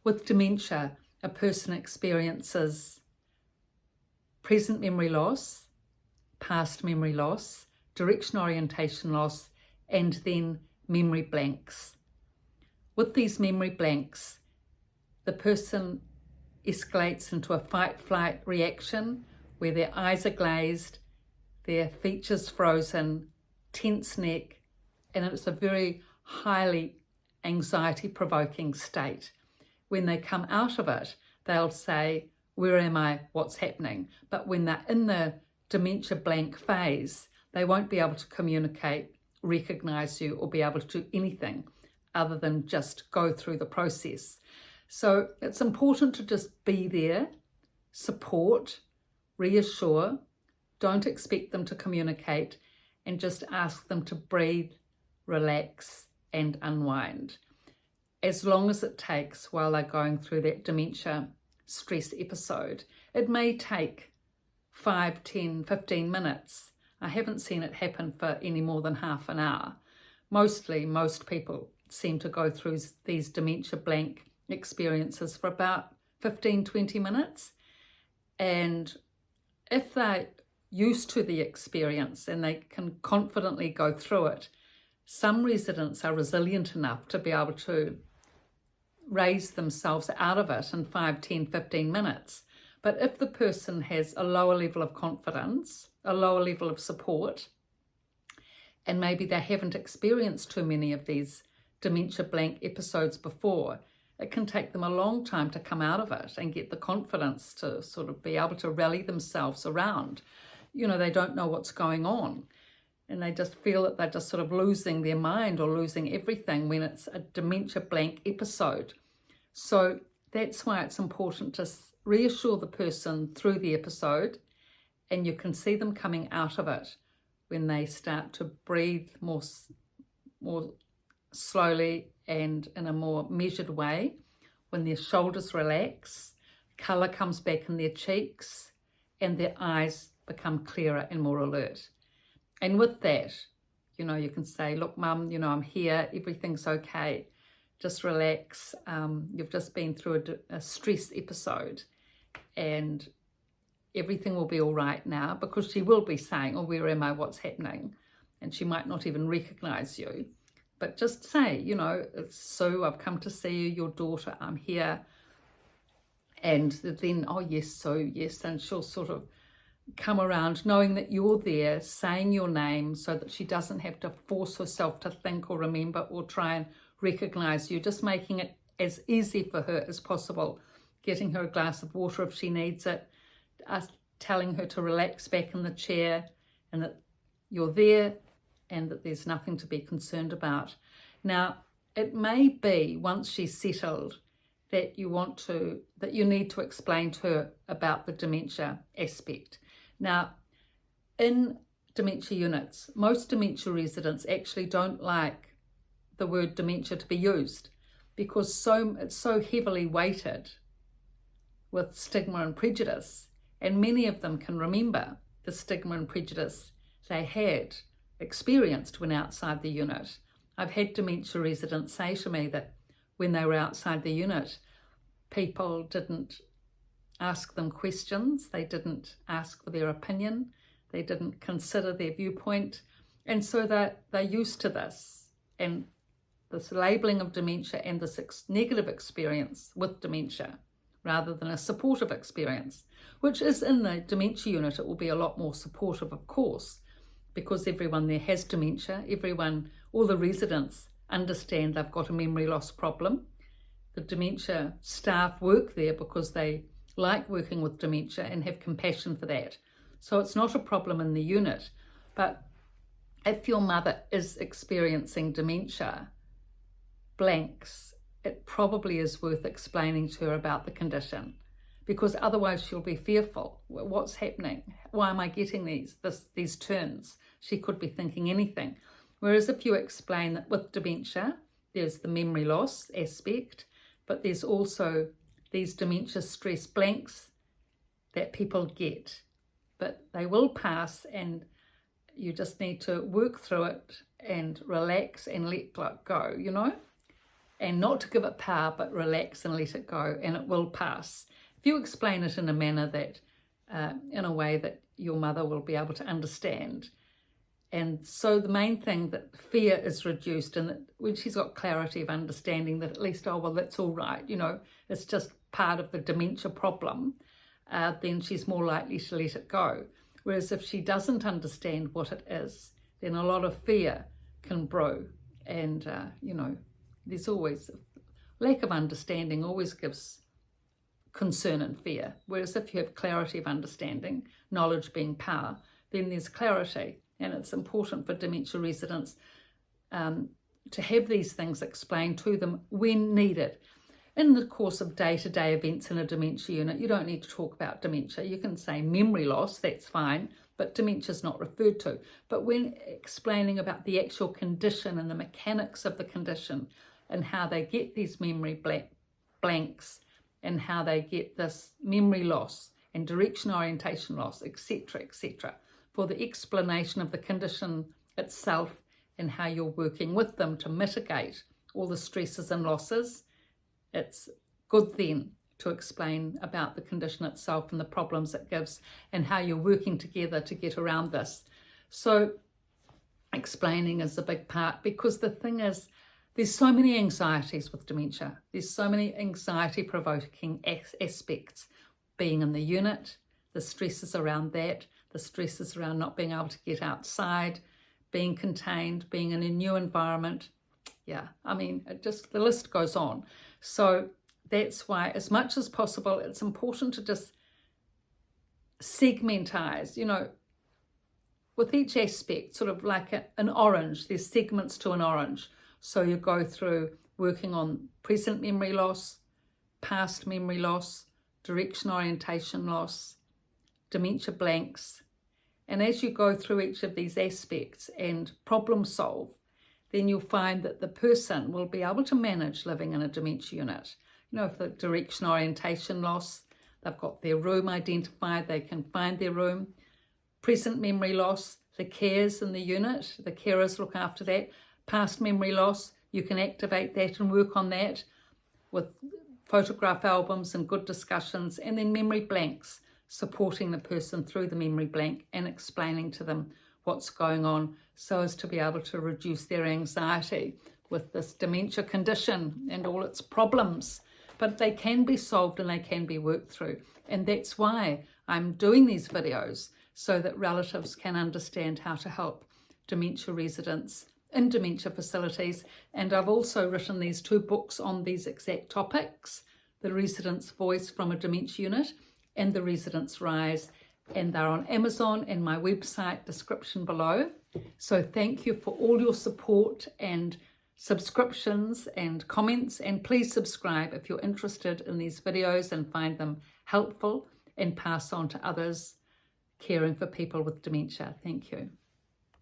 With dementia, a person experiences present memory loss, past memory loss, direction orientation loss, and then memory blanks. With these memory blanks, the person escalates into a fight-flight reaction where their eyes are glazed, their features frozen, tense neck, and it's a very highly anxiety-provoking state. When they come out of it, they'll say, where am I? What's happening? But when they're in the dementia blank phase, they won't be able to communicate, recognize you, or be able to do anything other than just go through the process. So it's important to just be there, support, reassure, don't expect them to communicate, and just ask them to breathe, relax, and unwind. As long as it takes while they're going through that dementia stress episode. It may take 5, 10, 15 minutes. I haven't seen it happen for any more than half an hour. Mostly, most people seem to go through these dementia blank experiences for about 15, 20 minutes. And if they're used to the experience and they can confidently go through it, some residents are resilient enough to be able to raise themselves out of it in 5, 10, 15 minutes. But if the person has a lower level of confidence, a lower level of support, and maybe they haven't experienced too many of these dementia blank episodes before, it can take them a long time to come out of it and get the confidence to sort of be able to rally themselves around. You know, they don't know what's going on, and they just feel that they're just sort of losing their mind or losing everything when it's a dementia blank episode. So that's why it's important to reassure the person through the episode, and you can see them coming out of it when they start to breathe more slowly and in a more measured way, when their shoulders relax, colour comes back in their cheeks, and their eyes become clearer and more alert. And with that, you know, you can say, look, Mum, you know, I'm here, everything's okay. Just relax. You've just been through a stress episode and everything will be all right now, because she will be saying, oh, where am I? What's happening? And she might not even recognize you. But just say, you know, it's Sue, I've come to see you, your daughter, I'm here. And then, oh, yes, Sue, yes. And she'll sort of come around knowing that you're there, saying your name so that she doesn't have to force herself to think or remember or try and recognize you, just making it as easy for her as possible, getting her a glass of water if she needs it, telling her to relax back in the chair and that you're there and that there's nothing to be concerned about. Now, it may be once she's settled that you need to explain to her about the dementia aspect. Now, in dementia units, most dementia residents actually don't like the word dementia to be used because it's so heavily weighted with stigma and prejudice, and many of them can remember the stigma and prejudice they had experienced when outside the unit. I've had dementia residents say to me that when they were outside the unit, people didn't ask them questions, they didn't ask for their opinion, they didn't consider their viewpoint, and so they're used to this, and this labeling of dementia and this negative experience with dementia rather than a supportive experience, which is in the dementia unit. It will be a lot more supportive, of course, because everyone there has dementia. All the residents understand they've got a memory loss problem. The dementia staff work there because they like working with dementia and have compassion for that. So it's not a problem in the unit. But if your mother is experiencing dementia blanks, it probably is worth explaining to her about the condition, because otherwise she'll be fearful. What's happening? Why am I getting these turns? She could be thinking anything. Whereas if you explain that with dementia, there's the memory loss aspect, but there's also these dementia stress blanks that people get, but they will pass, and you just need to work through it and relax and let go, you know? and not to give it power, but relax and let it go, and it will pass. If you explain it in a manner that, in a way that your mother will be able to understand. And so the main thing, that fear is reduced, and that when she's got clarity of understanding that at least, oh, well, that's all right, you know, it's just part of the dementia problem, then she's more likely to let it go. Whereas if she doesn't understand what it is, then a lot of fear can brew. And, you know, there's always, lack of understanding always gives concern and fear. Whereas if you have clarity of understanding, knowledge being power, then there's clarity. And it's important for dementia residents to have these things explained to them when needed. In the course of day-to-day events in a dementia unit, you don't need to talk about dementia. You can say memory loss, that's fine, but dementia is not referred to. But when explaining about the actual condition and the mechanics of the condition and how they get these memory blanks and how they get this memory loss and direction orientation loss, etc., etc., for the explanation of the condition itself and how you're working with them to mitigate all the stresses and losses, it's good then to explain about the condition itself and the problems it gives and how you're working together to get around this. So explaining is a big part, because the thing is, there's so many anxieties with dementia. There's so many anxiety-provoking aspects, being in the unit, the stresses around that, the stresses around not being able to get outside, being contained, being in a new environment. Yeah, I mean, the list goes on. So that's why, as much as possible, it's important to just segmentize, you know, with each aspect, sort of like an orange, there's segments to an orange. So you go through working on present memory loss, past memory loss, direction orientation loss, dementia blanks. And as you go through each of these aspects and problem solve, then you'll find that the person will be able to manage living in a dementia unit. You know, if the direction orientation loss, they've got their room identified, they can find their room. Present memory loss, the cares in the unit, the carers look after that. Past memory loss, you can activate that and work on that with photograph albums and good discussions. And then memory blanks, supporting the person through the memory blank and explaining to them what's going on so as to be able to reduce their anxiety with this dementia condition and all its problems. But they can be solved and they can be worked through. And that's why I'm doing these videos, so that relatives can understand how to help dementia residents in dementia facilities. And I've also written these 2 books on these exact topics, The Resident's Voice from a Dementia Unit and The Resident's Rise, and they're on Amazon and my website description below. So thank you for all your support and subscriptions and comments, and please subscribe if you're interested in these videos and find them helpful, and pass on to others caring for people with dementia. Thank you.